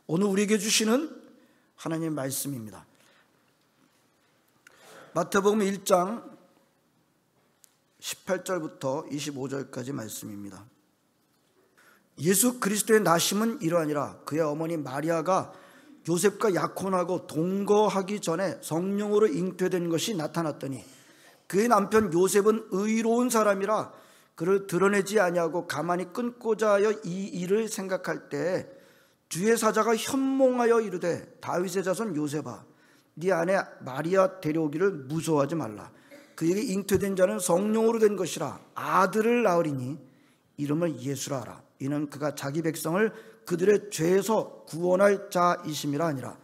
오늘 우리에게 주시는 하나님의 말씀입니다. 마태복음 1장 18절부터 25절까지 말씀입니다. 예수 그리스도의 나심은 이러하니라. 그의 어머니 마리아가 요셉과 약혼하고 동거하기 전에 성령으로 잉태된 것이 나타났더니 그의 남편 요셉은 의로운 사람이라 그를 드러내지 아니하고 가만히 끊고자 하여 이 일을 생각할 때 주의 사자가 현몽하여 이르되 다윗의 자손 요셉아 네 아내 마리아 데려오기를 무서워하지 말라. 그에게 잉태된 자는 성령으로 된 것이라. 아들을 낳으리니 이름을 예수라 하라. 이는 그가 자기 백성을 그들의 죄에서 구원할 자이심이라 하니라.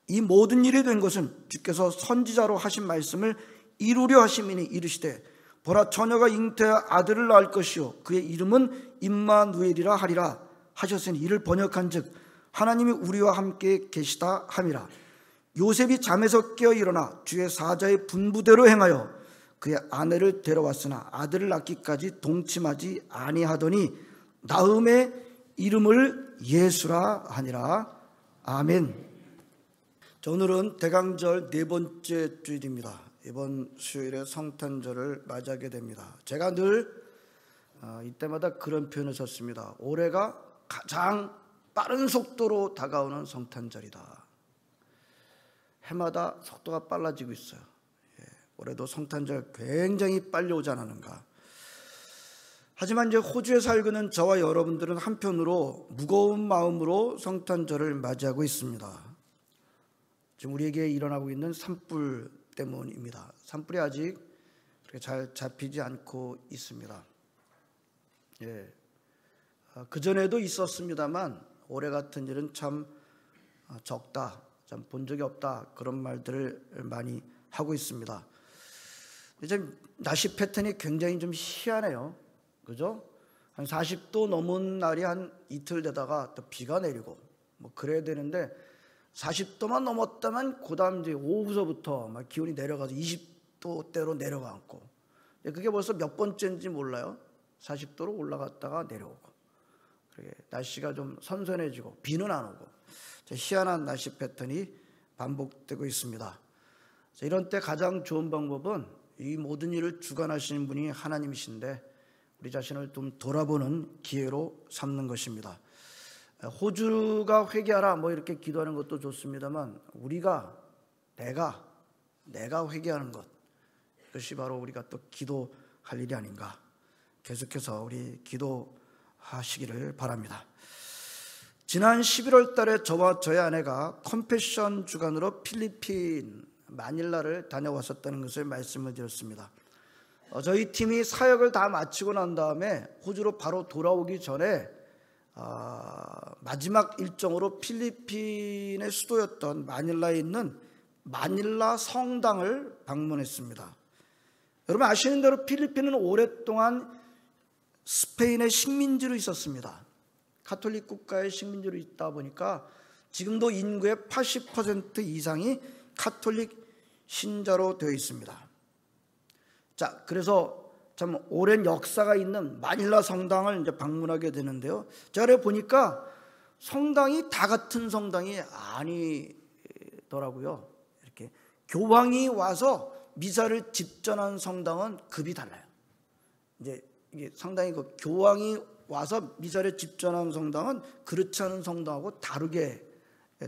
이 모든 일이 된 것은 주께서 선지자로 하신 말씀을 이루려 하심이니 이르시되 보라 처녀가 잉태하여 아들을 낳을 것이요 그의 이름은 임마누엘이라 하리라 하셨으니 이를 번역한즉 하나님이 우리와 함께 계시다 함이라. 요셉이 잠에서 깨어 일어나 주의 사자의 분부대로 행하여 그의 아내를 데려왔으나 아들을 낳기까지 동침하지 아니하더니 나음의 이름을 예수라 하니라. 아멘. 오늘은 대강절 네 번째 주일입니다. 이번 수요일에 성탄절을 맞이하게 됩니다. 제가 늘 이때마다 그런 표현을 썼습니다. 올해가 가장 빠른 속도로 다가오는 성탄절이다. 해마다 속도가 빨라지고 있어요. 올해도 성탄절 굉장히 빨리 오지 않았는가. 하지만 이제 호주에 살고 있는 저와 여러분들은 한편으로 무거운 마음으로 성탄절을 맞이하고 있습니다. 지금 우리에게 일어나고 있는 산불 때문입니다. 산불이 아직 그렇게 잘 잡히지 않고 있습니다. 그전에도 있었습니다만 올해 같은 일은 참 적다, 참 본 적이 없다, 그런 말들을 많이 하고 있습니다. 이제 날씨 패턴이 굉장히 좀 희한해요. 그죠? 한 40도 넘은 날이 한 이틀 되다가 또 비가 내리고 뭐 그래야 되는데 40도만 넘었다면 그 다음 이제 오후서부터 막 기온이 내려가서 20도대로 내려가고, 그게 벌써 몇 번째인지 몰라요. 40도로 올라갔다가 내려오고, 그게 날씨가 좀 선선해지고 비는 안 오고, 희한한 날씨 패턴이 반복되고 있습니다. 이런 때 가장 좋은 방법은 이 모든 일을 주관하시는 분이 하나님이신데 우리 자신을 좀 돌아보는 기회로 삼는 것입니다. 호주가 회개하라 뭐 이렇게 기도하는 것도 좋습니다만 우리가 내가 회개하는 것, 그것이 바로 우리가 또 기도할 일이 아닌가. 계속해서 우리 기도하시기를 바랍니다. 지난 11월 달에 저와 저희 아내가 컴패션 주간으로 필리핀 마닐라를 다녀왔었다는 것을 말씀을 드렸습니다. 저희 팀이 사역을 다 마치고 난 다음에 호주로 바로 돌아오기 전에 마지막 일정으로 필리핀의 수도였던 마닐라에 있는 마닐라 성당을 방문했습니다. 여러분 아시는 대로 필리핀은 오랫동안 스페인의 식민지로 있었습니다. 가톨릭 국가의 식민지로 있다 보니까 지금도 인구의 80% 이상이 가톨릭 신자로 되어 있습니다. 자, 그래서 참 오랜 역사가 있는 마닐라 성당을 이제 방문하게 되는데요. 제가 보니까 성당이 다 같은 성당이 아니더라고요. 이렇게 교황이 와서 미사를 집전한 성당은 급이 달라요. 이제 이게 상당히 그 교황이 와서 미사를 집전한 성당은 그렇지 않은 성당하고 다르게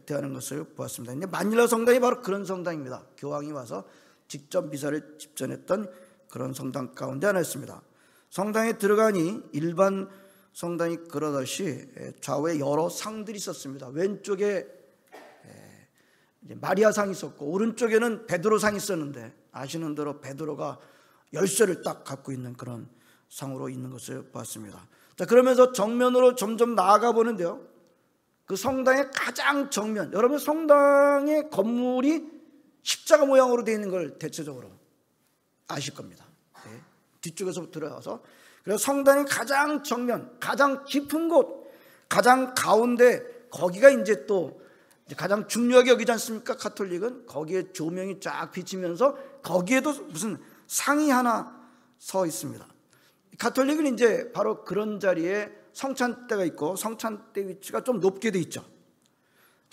대하는 것을 보았습니다. 근데 마닐라 성당이 바로 그런 성당입니다. 교황이 와서 직접 미사를 집전했던 그런 성당 가운데 하나였습니다. 성당에 들어가니 일반 성당이 그러듯이 좌우에 여러 상들이 있었습니다. 왼쪽에 마리아 상이 있었고 오른쪽에는 베드로 상이 있었는데 아시는 대로 베드로가 열쇠를 딱 갖고 있는 그런 상으로 있는 것을 보았습니다. 자, 그러면서 정면으로 점점 나아가 보는데요. 그 성당의 가장 정면, 여러분 성당의 건물이 십자가 모양으로 되어 있는 걸 대체적으로 아실 겁니다. 네. 뒤쪽에서 들어가서 그래서 성당의 가장 정면, 가장 깊은 곳, 가장 가운데 거기가 이제 또 가장 중요하게 여기지 않습니까? 가톨릭은 거기에 조명이 쫙 비치면서 거기에도 무슨 상이 하나 서 있습니다. 가톨릭은 이제 바로 그런 자리에 성찬대가 있고 성찬대 위치가 좀 높게 돼 있죠.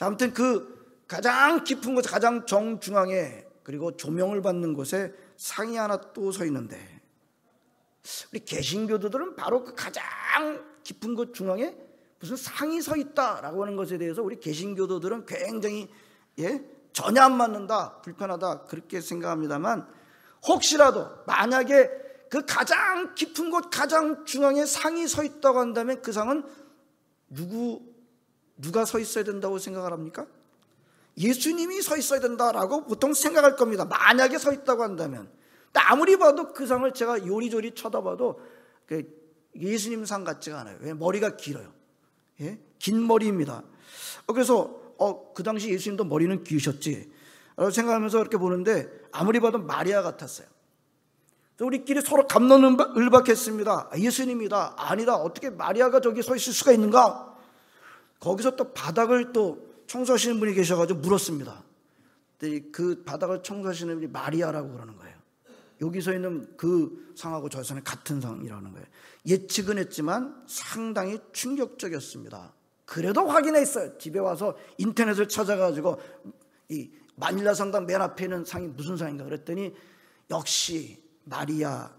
자, 아무튼 그 가장 깊은 곳, 가장 정중앙에, 그리고 조명을 받는 곳에 상이 하나 또 서 있는데, 우리 개신교도들은 바로 그 가장 깊은 곳 중앙에 무슨 상이 서 있다라고 하는 것에 대해서 우리 개신교도들은 굉장히 전혀 안 맞는다, 불편하다, 그렇게 생각합니다만, 혹시라도 만약에 그 가장 깊은 곳, 가장 중앙에 상이 서 있다고 한다면 그 상은 누가 서 있어야 된다고 생각을 합니까? 예수님이 서 있어야 된다라고 보통 생각할 겁니다. 만약에 서 있다고 한다면. 아무리 봐도 그 상을 제가 요리조리 쳐다봐도 예수님 상 같지가 않아요. 왜? 머리가 길어요. 긴 머리입니다. 그래서 그 당시 예수님도 머리는 기우셨지 라고 생각하면서 이렇게 보는데, 아무리 봐도 마리아 같았어요. 우리끼리 서로 갑론을박했습니다. 예수님이다, 아니다, 어떻게 마리아가 저기 서 있을 수가 있는가? 거기서 또 바닥을 또 청소하시는 분이 계셔가지고 물었습니다. 그 바닥을 청소하시는 분이 마리아라고 그러는 거예요. 여기 서 있는 그 상하고 저 상은 같은 상이라는 거예요. 예측은 했지만 상당히 충격적이었습니다. 그래도 확인했어요. 집에 와서 인터넷을 찾아가지고 이 마닐라 성당 맨 앞에 있는 상이 무슨 상인가 그랬더니 역시 마리아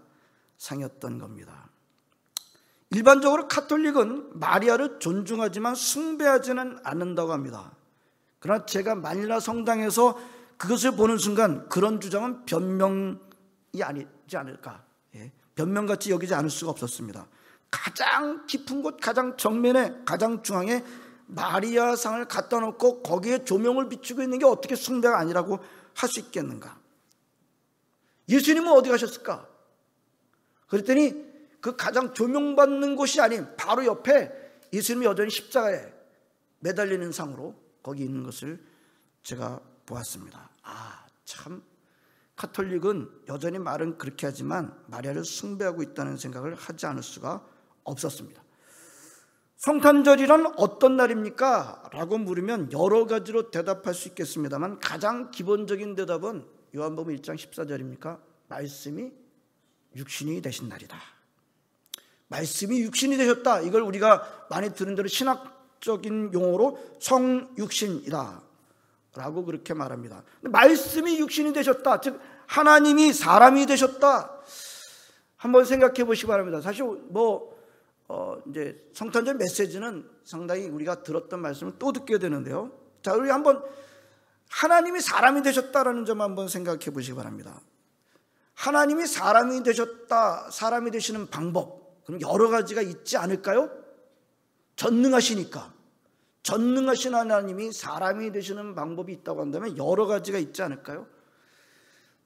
상이었던 겁니다. 일반적으로 카톨릭은 마리아를 존중하지만 숭배하지는 않는다고 합니다. 그러나 제가 마닐라 성당에서 그것을 보는 순간 그런 주장은 변명이 아니지 않을까, 변명같이 여기지 않을 수가 없었습니다. 가장 깊은 곳, 가장 정면에, 가장 중앙에 마리아 상을 갖다 놓고 거기에 조명을 비추고 있는 게 어떻게 숭배가 아니라고 할 수 있겠는가? 예수님은 어디 가셨을까? 그랬더니 그 가장 조명받는 곳이 아닌 바로 옆에 예수님이 여전히 십자가에 매달리는 상으로 거기 있는 것을 제가 보았습니다. 참 카톨릭은 여전히 말은 그렇게 하지만 마리아를 숭배하고 있다는 생각을 하지 않을 수가 없었습니다. 성탄절이란 어떤 날입니까? 라고 물으면 여러 가지로 대답할 수 있겠습니다만, 가장 기본적인 대답은 요한복음 1장 14절입니까? 말씀이 육신이 되신 날이다. 말씀이 육신이 되셨다. 이걸 우리가 많이 들은 대로 신학적인 용어로 성육신이다 라고 그렇게 말합니다. 말씀이 육신이 되셨다, 즉 하나님이 사람이 되셨다. 한번 생각해 보시기 바랍니다. 사실 이제 성탄절 메시지는 상당히 우리가 들었던 말씀을 또 듣게 되는데요. 자, 우리 한번 하나님이 사람이 되셨다라는 점 한번 생각해 보시기 바랍니다. 하나님이 사람이 되셨다, 사람이 되시는 방법, 그럼 여러 가지가 있지 않을까요? 전능하시니까. 전능하신 하나님이 사람이 되시는 방법이 있다고 한다면 여러 가지가 있지 않을까요?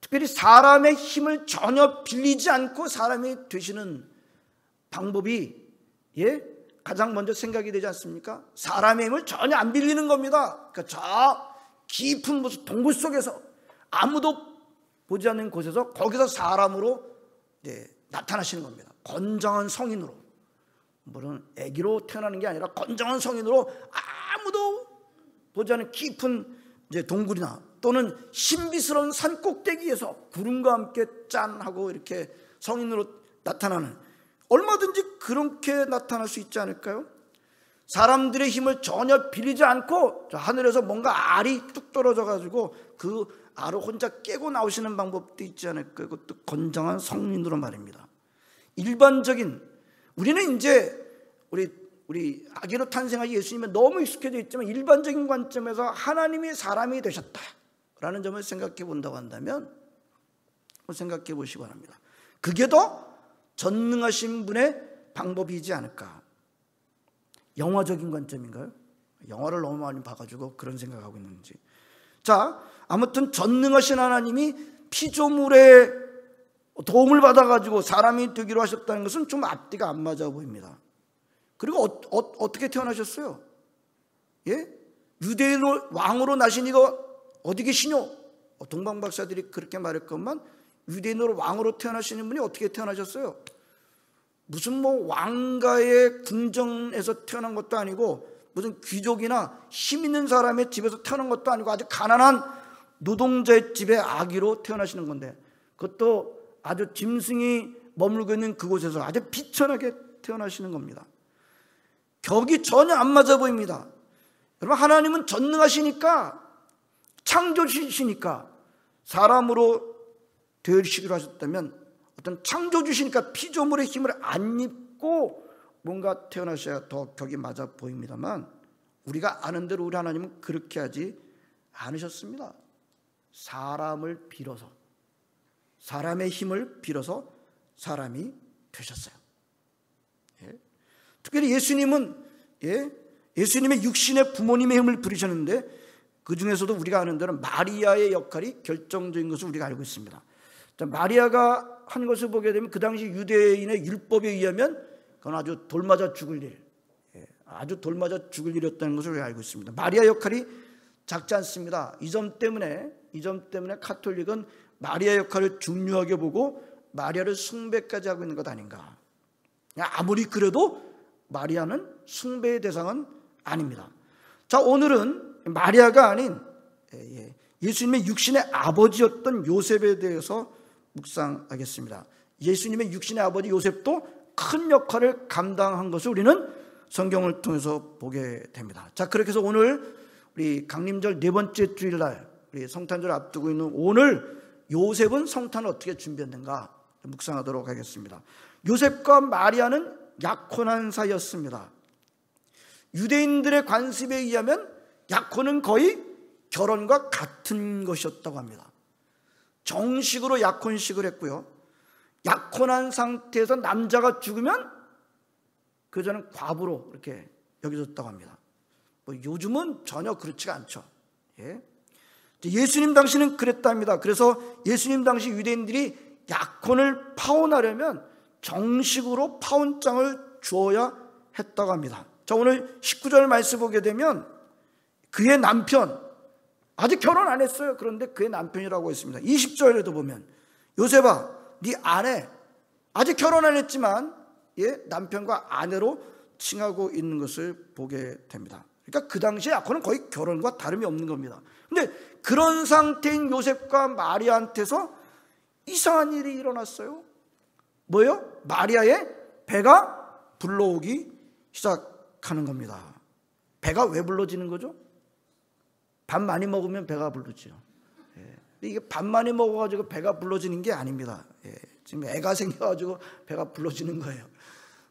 특별히 사람의 힘을 전혀 빌리지 않고 사람이 되시는 방법이 가장 먼저 생각이 되지 않습니까? 사람의 힘을 전혀 안 빌리는 겁니다. 그러니까 저 깊은 무슨 동굴 속에서 아무도 보지 않는 곳에서 거기서 사람으로 나타나시는 겁니다. 건장한 성인으로, 물론 아기로 태어나는 게 아니라 건장한 성인으로 아무도 보지 않는 깊은 동굴이나 또는 신비스러운 산 꼭대기에서 구름과 함께 짠 하고 이렇게 성인으로 나타나는, 얼마든지 그렇게 나타날 수 있지 않을까요? 사람들의 힘을 전혀 빌리지 않고 하늘에서 뭔가 알이 뚝 떨어져 가지고 그 알을 혼자 깨고 나오시는 방법도 있지 않을까요? 그것도 건장한 성인으로 말입니다. 일반적인, 우리는 이제 우리 아기로 탄생한 예수님에 너무 익숙해져 있지만 일반적인 관점에서 하나님이 사람이 되셨다라는 점을 생각해 본다고 한다면 생각해 보시기 바랍니다. 그게 더 전능하신 분의 방법이지 않을까. 영화적인 관점인가요? 영화를 너무 많이 봐가지고 그런 생각하고 있는지. 자, 아무튼 전능하신 하나님이 피조물의 도움을 받아가지고 사람이 되기로 하셨다는 것은 좀 앞뒤가 안 맞아 보입니다. 그리고 어떻게 태어나셨어요? 유대인 왕으로 나신 이가 어디 계시뇨? 동방박사들이 그렇게 말했건만 유대인으로 왕으로 태어나시는 분이 어떻게 태어나셨어요? 무슨 왕가의 궁정에서 태어난 것도 아니고 무슨 귀족이나 힘 있는 사람의 집에서 태어난 것도 아니고 아주 가난한 노동자의 집의 아기로 태어나시는 건데, 그것도 아주 짐승이 머물고 있는 그곳에서 아주 비천하게 태어나시는 겁니다. 격이 전혀 안 맞아 보입니다. 여러분, 하나님은 전능하시니까, 창조주시니까, 사람으로 되시기로 하셨다면 어떤 창조주시니까 피조물의 힘을 안 입고 뭔가 태어나셔야 더 격이 맞아 보입니다만, 우리가 아는 대로 우리 하나님은 그렇게 하지 않으셨습니다. 사람을 빌어서, 사람의 힘을 빌어서 사람이 되셨어요. 특별히 예수님은 예수님의 육신의 부모님의 힘을 빌으셨는데, 그 중에서도 우리가 아는 대로 마리아의 역할이 결정적인 것을 우리가 알고 있습니다. 자, 마리아가 한 것을 보게 되면 그 당시 유대인의 율법에 의하면 그건 아주 돌맞아 죽을 일, 아주 돌맞아 죽을 일이었다는 것을 우리가 알고 있습니다. 마리아 역할이 작지 않습니다. 이 점 때문에 카톨릭은 마리아 역할을 중요하게 보고 마리아를 숭배까지 하고 있는 것 아닌가. 아무리 그래도 마리아는 숭배의 대상은 아닙니다. 자, 오늘은 마리아가 아닌 예수님의 육신의 아버지였던 요셉에 대해서 묵상하겠습니다. 예수님의 육신의 아버지 요셉도 큰 역할을 감당한 것을 우리는 성경을 통해서 보게 됩니다. 자, 그렇게 해서 오늘 우리 강림절 네 번째 주일날, 우리 성탄절 앞두고 있는 오늘 요셉은 성탄을 어떻게 준비했는가 묵상하도록 하겠습니다. 요셉과 마리아는 약혼한 사이였습니다. 유대인들의 관습에 의하면 약혼은 거의 결혼과 같은 것이었다고 합니다. 정식으로 약혼식을 했고요, 약혼한 상태에서 남자가 죽으면 그 저는 과부로 이렇게 여겨졌다고 합니다. 요즘은 전혀 그렇지가 않죠. 예수님 당시는 그랬답니다. 그래서 예수님 당시 유대인들이 약혼을 파혼하려면 정식으로 파혼장을 주어야 했다고 합니다. 자, 오늘 19절 말씀 보게 되면 그의 남편, 아직 결혼 안 했어요. 그런데 그의 남편이라고 했습니다. 20절에도 보면 요셉아, 네 아내, 아직 결혼 안 했지만 남편과 아내로 칭하고 있는 것을 보게 됩니다. 그러니까 그 당시에 약혼은 거의 결혼과 다름이 없는 겁니다. 근데 그런 상태인 요셉과 마리아한테서 이상한 일이 일어났어요. 뭐예요? 마리아의 배가 불러오기 시작하는 겁니다. 배가 왜 불러지는 거죠? 밥 많이 먹으면 배가 부르죠. 이게 밥 많이 먹어가지고 배가 불러지는 게 아닙니다. 지금 애가 생겨가지고 배가 불러지는 거예요.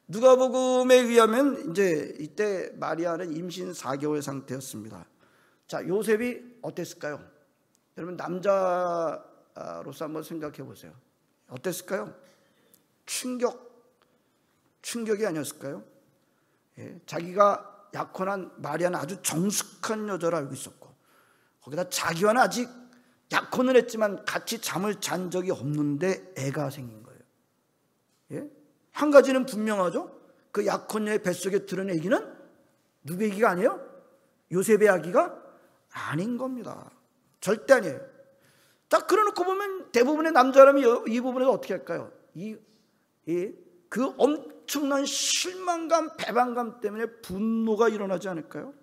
누가복음에 의하면 이제 이때 마리아는 임신 4개월 상태였습니다. 자, 요셉이 어땠을까요? 여러분, 남자로서 한번 생각해 보세요. 어땠을까요? 충격이 아니었을까요? 자기가 약혼한 마리아는 아주 정숙한 여자로 알고 있었고, 거기다 자기와는 아직 약혼을 했지만 같이 잠을 잔 적이 없는데 애가 생긴 거예요. 한 가지는 분명하죠. 그 약혼녀의 뱃속에 들은 아기는 누구의 아기가 아니에요? 요셉의 아기가 아닌 겁니다. 절대 아니에요. 딱 그러놓고 보면 대부분의 남자라면 이 부분에서 어떻게 할까요? 그 엄청난 실망감, 배반감 때문에 분노가 일어나지 않을까요?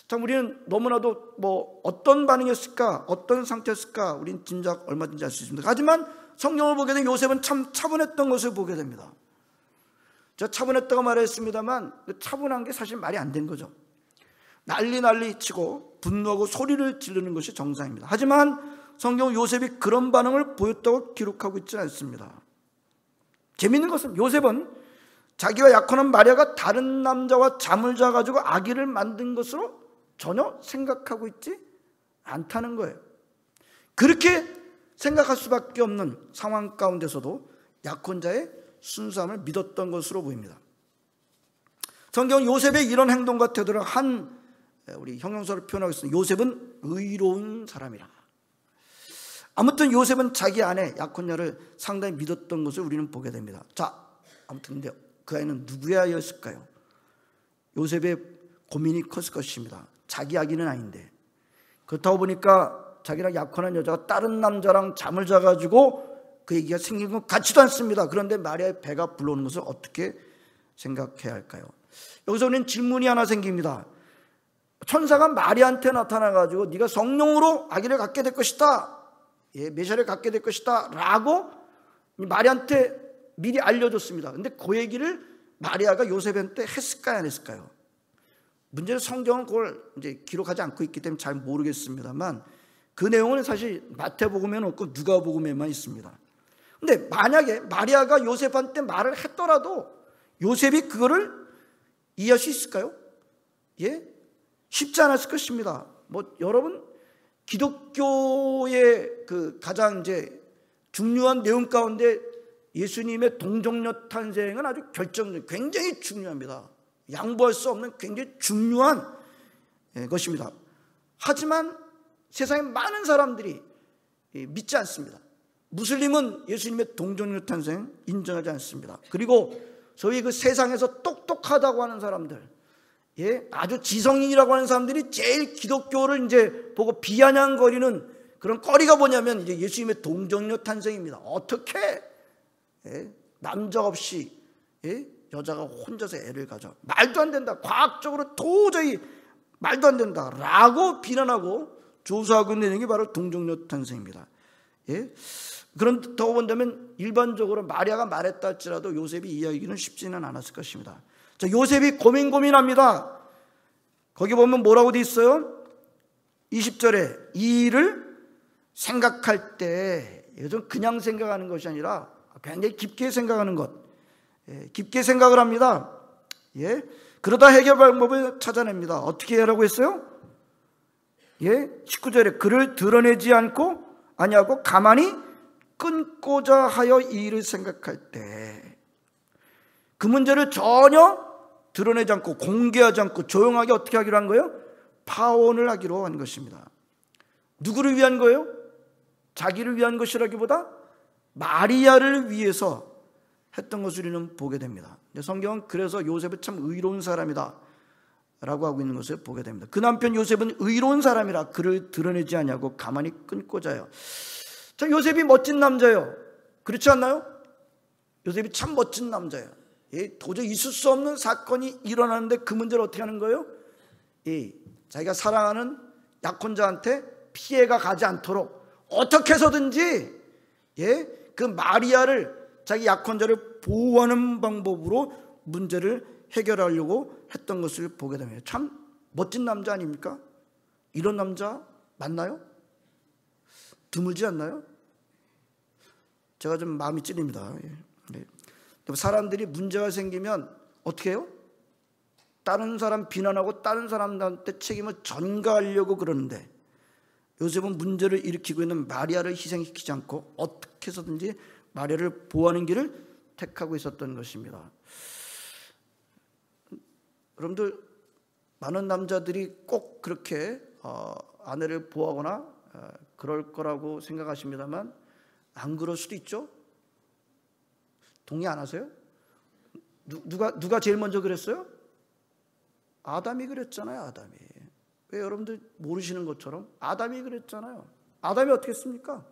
참, 우리는 너무나도 어떤 반응이었을까, 어떤 상태였을까, 우리는 짐작 얼마든지 알 수 있습니다. 하지만 성경을 보게 되면 요셉은 참 차분했던 것을 보게 됩니다. 제가 차분했다고 말했습니다만 그 차분한 게 사실 말이 안 된 거죠. 난리 치고 분노하고 소리를 지르는 것이 정상입니다. 하지만 성경은 요셉이 그런 반응을 보였다고 기록하고 있지 않습니다. 재미있는 것은 요셉은 자기와 약혼한 마리아가 다른 남자와 잠을 자가지고 아기를 만든 것으로 전혀 생각하고 있지 않다는 거예요. 그렇게 생각할 수밖에 없는 상황 가운데서도 약혼자의 순수함을 믿었던 것으로 보입니다. 성경은 요셉의 이런 행동과 태도를 우리 형용사로 표현하고 있습니다. 요셉은 의로운 사람이라. 아무튼 요셉은 자기 아내 약혼녀를 상당히 믿었던 것을 우리는 보게 됩니다. 자, 아무튼 근데 그 아이는 누구의 아이였을까요? 요셉의 고민이 컸을 것입니다. 자기 아기는 아닌데, 그렇다고 보니까 자기랑 약혼한 여자가 다른 남자랑 잠을 자가지고 그 얘기가 생긴 것 같지도 않습니다. 그런데 마리아의 배가 불러오는 것을 어떻게 생각해야 할까요? 여기서 우리는 질문이 하나 생깁니다. 천사가 마리아한테 나타나가지고 네가 성령으로 아기를 갖게 될 것이다, 메시아를 갖게 될 것이다 라고 마리아한테 미리 알려줬습니다. 근데 그 얘기를 마리아가 요셉한테 했을까요, 안 했을까요? 문제는 성경은 그걸 이제 기록하지 않고 있기 때문에 잘 모르겠습니다만 그 내용은 사실 마태복음에는 없고 누가복음에만 있습니다. 근데 만약에 마리아가 요셉한테 말을 했더라도 요셉이 그거를 이해할 수 있을까요? 예? 쉽지 않았을 것입니다. 여러분 기독교의 그 가장 이제 중요한 내용 가운데 예수님의 동정녀 탄생은 아주 굉장히 중요합니다. 양보할 수 없는 굉장히 중요한 것입니다. 하지만 세상에 많은 사람들이 믿지 않습니다. 무슬림은 예수님의 동정녀 탄생 인정하지 않습니다. 그리고 소위 그 세상에서 똑똑하다고 하는 사람들, 아주 지성인이라고 하는 사람들이 제일 기독교를 이제 보고 비아냥거리는 그런 거리가 뭐냐면 이제 예수님의 동정녀 탄생입니다. 어떻게 남자 없이 여자가 혼자서 애를 가져? 말도 안 된다. 과학적으로 도저히 말도 안 된다라고 비난하고 조소하고 있는 게 바로 동정녀 탄생입니다. 그런 더 본다면 일반적으로 마리아가 말했다 할지라도 요셉이 이해하기는 쉽지는 않았을 것입니다. 자, 요셉이 고민합니다. 거기 보면 뭐라고 돼 있어요? 20절에 이 일을 생각할 때 이것은 그냥 생각하는 것이 아니라 굉장히 깊게 생각하는 것, 깊게 생각을 합니다. 그러다 해결 방법을 찾아냅니다. 어떻게 하라고 했어요? 19절에 그를 드러내지 아니하고 가만히 끊고자 하여 이 일을 생각할 때 그 문제를 전혀 드러내지 않고 공개하지 않고 조용하게 어떻게 하기로 한 거예요? 파혼을 하기로 한 것입니다. 누구를 위한 거예요? 자기를 위한 것이라기보다 마리아를 위해서 했던 것을 우리는 보게 됩니다. 성경은 그래서 요셉은 참 의로운 사람이다 라고 하고 있는 것을 보게 됩니다. 그 남편 요셉은 의로운 사람이라 그를 드러내지 않냐고 가만히 끊고자 해요. 자, 요셉이 멋진 남자예요. 그렇지 않나요? 요셉이 참 멋진 남자예요. 도저히 있을 수 없는 사건이 일어나는데 그 문제를 어떻게 하는 거예요? 자기가 사랑하는 약혼자한테 피해가 가지 않도록 어떻게 해서든지 그 마리아를 자기 약혼자를 보호하는 방법으로 문제를 해결하려고 했던 것을 보게 됩니다. 참 멋진 남자 아닙니까? 이런 남자 맞나요? 드물지 않나요? 제가 좀 마음이 찔립니다. 사람들이 문제가 생기면 어떻게 해요? 다른 사람 비난하고 다른 사람한테 책임을 전가하려고 그러는데 요셉은 문제를 일으키고 있는 마리아를 희생시키지 않고 어떻게 해서든지 마리아를 보호하는 길을 택하고 있었던 것입니다. 여러분들 많은 남자들이 꼭 그렇게 아내를 보호하거나 그럴 거라고 생각하십니다만 안 그럴 수도 있죠. 동의 안 하세요? 누가 제일 먼저 그랬어요? 아담이 그랬잖아요. 아담이. 왜 여러분들 모르시는 것처럼 아담이 그랬잖아요. 아담이 어떻게 했습니까?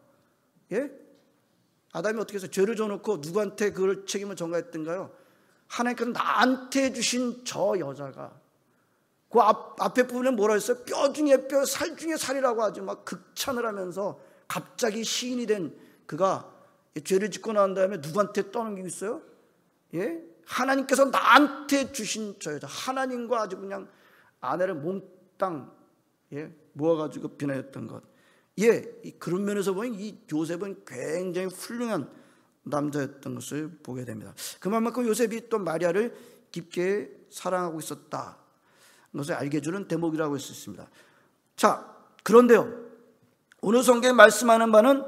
아담이 어떻게 해서 죄를 져놓고 누구한테 그걸 책임을 전가했던가요? 하나님께서 나한테 주신 저 여자가 그 앞에 부분에 뭐라 했어요? 뼈 중에 뼈, 살 중에 살이라고 아주 막 극찬을 하면서 갑자기 시인이 된 그가 죄를 짓고 난 다음에 누구한테 떠넘기고 있어요? 하나님께서 나한테 주신 저 여자, 하나님과 아주 그냥 아내를 몽땅 모아가지고 비난했던 것. 그런 면에서 보면 이 요셉은 굉장히 훌륭한 남자였던 것을 보게 됩니다. 그만큼 요셉이 또 마리아를 깊게 사랑하고 있었다 것을 알게 해주는 대목이라고 할 수 있습니다. 자, 그런데요, 오늘 성경에 말씀하는 바는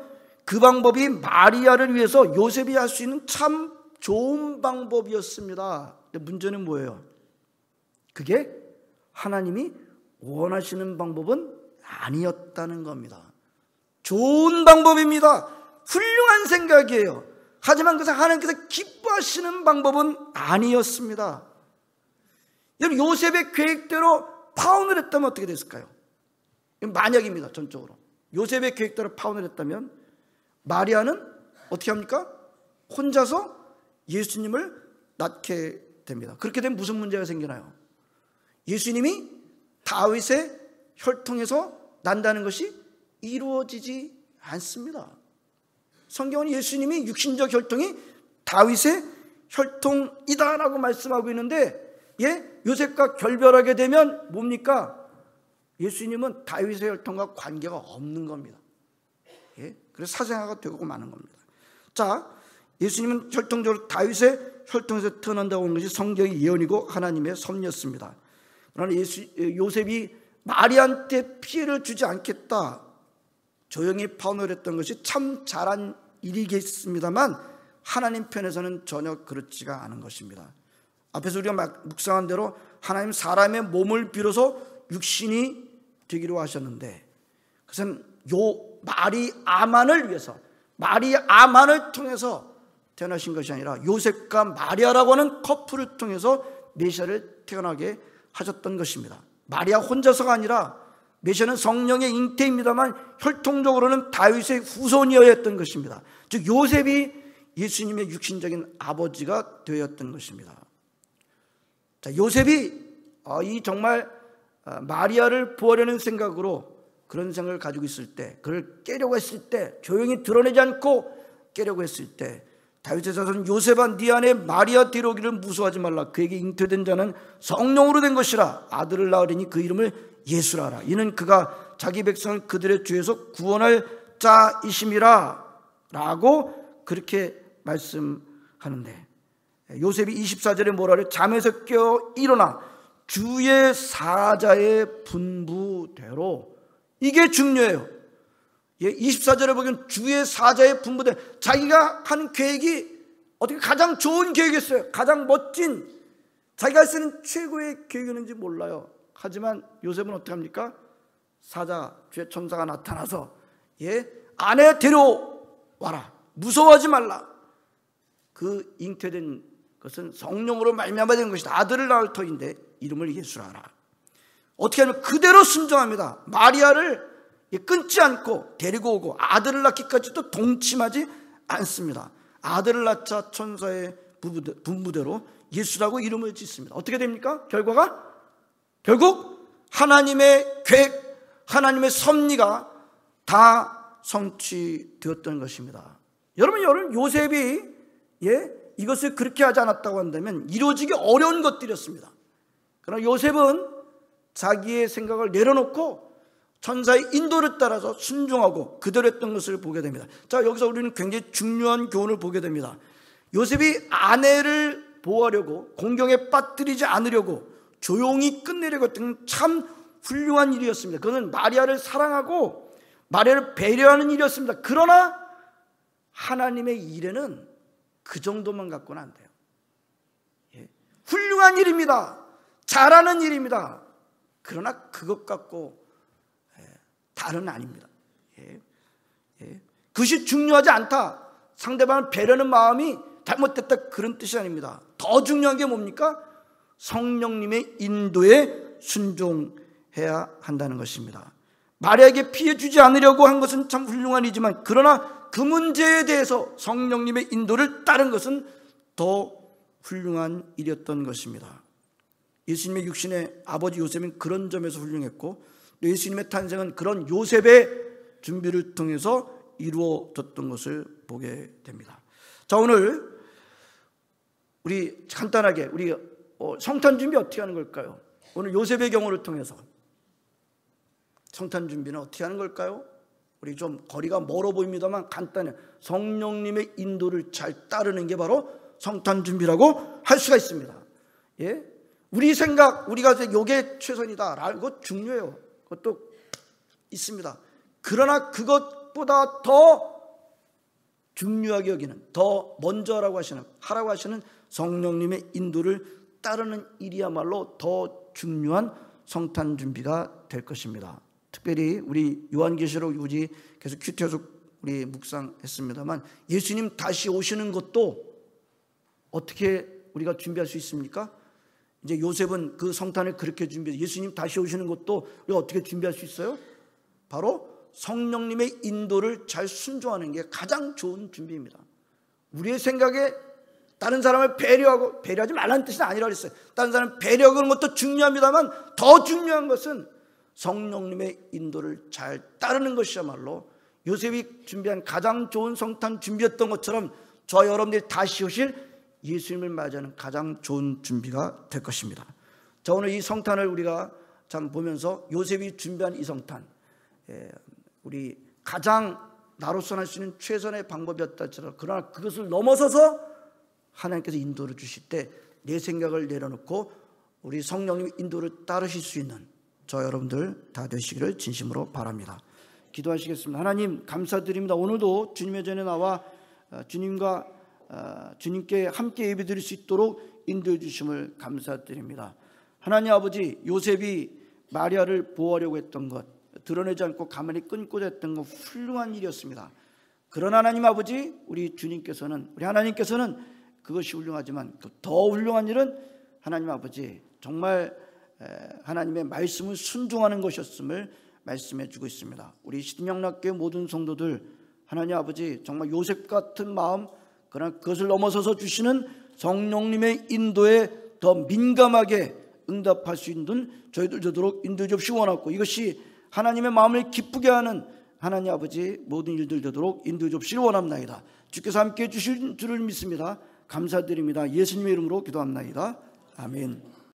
그 방법이 마리아를 위해서 요셉이 할 수 있는 참 좋은 방법이었습니다. 근데 문제는 뭐예요? 그게 하나님이 원하시는 방법은 아니었다는 겁니다. 좋은 방법입니다. 훌륭한 생각이에요. 하지만 그것을 하나님께서 기뻐하시는 방법은 아니었습니다. 여러분, 요셉의 계획대로 파혼을 했다면 어떻게 됐을까요? 만약입니다. 전적으로 요셉의 계획대로 파혼을 했다면 마리아는 어떻게 합니까? 혼자서 예수님을 낳게 됩니다. 그렇게 되면 무슨 문제가 생기나요? 예수님이 다윗의 혈통에서 난다는 것이 이루어지지 않습니다. 성경은 예수님이 육신적 혈통이 다윗의 혈통이다라고 말씀하고 있는데 요셉과 결별하게 되면 뭡니까? 예수님은 다윗의 혈통과 관계가 없는 겁니다. 그래서 사생아가 되고 마는 겁니다. 자, 예수님은 혈통적으로 다윗의 혈통에서 태어난다고 하는 것이 성경의 예언이고 하나님의 섭리였습니다. 그러나 요셉이 마리아한테 피해를 주지 않겠다 조용히 파혼했던 것이 참 잘한 일이겠습니다만 하나님 편에서는 전혀 그렇지가 않은 것입니다. 앞에서 우리가 묵상한 대로 하나님 사람의 몸을 빌어서 육신이 되기로 하셨는데 그것은 마리아만을 위해서, 마리아만을 통해서 태어나신 것이 아니라 요셉과 마리아라고 하는 커플을 통해서 메시아를 태어나게 하셨던 것입니다. 마리아 혼자서가 아니라 메시아는 성령의 잉태입니다만 혈통적으로는 다윗의 후손이어야 했던 것입니다. 즉 요셉이 예수님의 육신적인 아버지가 되었던 것입니다. 자, 요셉이 이 정말 마리아를 보호하려는 생각으로 그런 생각을 가지고 있을 때, 그를 깨려고 했을 때, 조용히 드러내지 않고 깨려고 했을 때 다윗의 자손 요셉아 네 안에 마리아 데려오기를 무서워하지 말라. 그에게 잉태된 자는 성령으로 된 것이라. 아들을 낳으리니 그 이름을 예수라 하라. 이는 그가 자기 백성을 그들의 죄에서 구원할 자이심이라 라고 그렇게 말씀하는데 요셉이 24절에 뭐라 그래요? 잠에서 깨어 일어나 주의 사자의 분부대로. 이게 중요해요. 24절에 보면 주의 사자의 분부대로, 자기가 하는 계획이 어떻게 가장 좋은 계획이었어요. 가장 멋진, 자기가 쓰는 최고의 계획이었는지 몰라요. 하지만 요셉은 어떻게 합니까? 사자, 주의 천사가 나타나서 아내 데려와라. 무서워하지 말라. 그 잉태된 것은 성령으로 말미암아 된 것이다. 아들을 낳을 터인데 이름을 예수라 하라. 어떻게 하면 그대로 순종합니다. 마리아를 끊지 않고 데리고 오고 아들을 낳기까지도 동침하지 않습니다. 아들을 낳자 천사의 분부대로 예수라고 이름을 짓습니다. 어떻게 됩니까? 결과가? 결국 하나님의 계획, 하나님의 섭리가 다 성취되었던 것입니다. 여러분 요셉이 이것을 그렇게 하지 않았다고 한다면 이루어지기 어려운 것들이었습니다. 그러나 요셉은 자기의 생각을 내려놓고 천사의 인도를 따라서 순종하고 그대로 했던 것을 보게 됩니다. 자, 여기서 우리는 굉장히 중요한 교훈을 보게 됩니다. 요셉이 아내를 보호하려고, 공경에 빠뜨리지 않으려고, 조용히 끝내려고 했던 참 훌륭한 일이었습니다. 그것은 마리아를 사랑하고 마리아를 배려하는 일이었습니다. 그러나 하나님의 일에는 그 정도만 갖고는 안 돼요. 훌륭한 일입니다. 잘하는 일입니다. 그러나 그것 갖고 다는 아닙니다. 그것이 중요하지 않다, 상대방을 배려하는 마음이 잘못됐다, 그런 뜻이 아닙니다. 더 중요한 게 뭡니까? 성령님의 인도에 순종해야 한다는 것입니다. 마리아에게 피해 주지 않으려고 한 것은 참 훌륭한 일이지만 그러나 그 문제에 대해서 성령님의 인도를 따른 것은 더 훌륭한 일이었던 것입니다. 예수님의 육신의 아버지 요셉은 그런 점에서 훌륭했고 예수님의 탄생은 그런 요셉의 준비를 통해서 이루어졌던 것을 보게 됩니다. 자, 오늘 우리 간단하게 우리 성탄 준비 어떻게 하는 걸까요? 오늘 요셉의 경우를 통해서 성탄 준비는 어떻게 하는 걸까요? 우리 좀 거리가 멀어 보입니다만 간단해요. 성령님의 인도를 잘 따르는 게 바로 성탄 준비라고 할 수가 있습니다. 우리 생각, 우리가 이게 최선이다라고 중요해요. 그것도 있습니다. 그러나 그것보다 더 중요하게 여기는, 더 먼저라고 하라고 하시는 성령님의 인도를 따르는 일이야말로 더 중요한 성탄 준비가 될 것입니다. 특별히 우리 요한계시록 우리 계속 큐티에서 우리 묵상했습니다만 예수님 다시 오시는 것도 어떻게 우리가 준비할 수 있습니까? 이제 요셉은 그 성탄을 그렇게 준비해서 예수님 다시 오시는 것도 우리가 어떻게 준비할 수 있어요? 바로 성령님의 인도를 잘 순종하는 게 가장 좋은 준비입니다. 우리의 생각에 다른 사람을 배려하지 말라는 뜻은 아니라고 했어요. 다른 사람을 배려하는 것도 중요합니다만 더 중요한 것은 성령님의 인도를 잘 따르는 것이야말로 요셉이 준비한 가장 좋은 성탄 준비였던 것처럼 저와 여러분들이 다시 오실 예수님을 맞이하는 가장 좋은 준비가 될 것입니다. 자, 오늘 이 성탄을 우리가 참 보면서 요셉이 준비한 이 성탄, 우리 가장 나로서 할 수 있는 최선의 방법이었다 할지라도 그러나 그것을 넘어서서 하나님께서 인도를 주실 때 내 생각을 내려놓고 우리 성령님 인도를 따르실 수 있는 저 여러분들 다 되시기를 진심으로 바랍니다. 기도하시겠습니다. 하나님 감사드립니다. 오늘도 주님의 전에 나와 주님께 함께 예배드릴 수 있도록 인도해 주심을 감사드립니다. 하나님 아버지, 요셉이 마리아를 보호하려고 했던 것, 드러내지 않고 가만히 끊고자 했던 것 훌륭한 일이었습니다. 그러나 하나님 아버지, 우리 하나님께서는 그것이 훌륭하지만 더 훌륭한 일은 하나님 아버지 정말 하나님의 말씀을 순종하는 것이었음을 말씀해 주고 있습니다. 우리 신영락교회 모든 성도들 하나님 아버지 정말 요셉 같은 마음, 그러나 그것을 넘어서서 주시는 성령님의 인도에 더 민감하게 응답할 수 있는 저희들 되도록 인도해 주시기 원하고, 이것이 하나님의 마음을 기쁘게 하는 하나님 아버지 모든 일들 되도록 인도해 주시기 원합니다. 주께서 함께해 주실 줄을 믿습니다. 감사드립니다. 예수님의 이름으로 기도합니다. 아멘.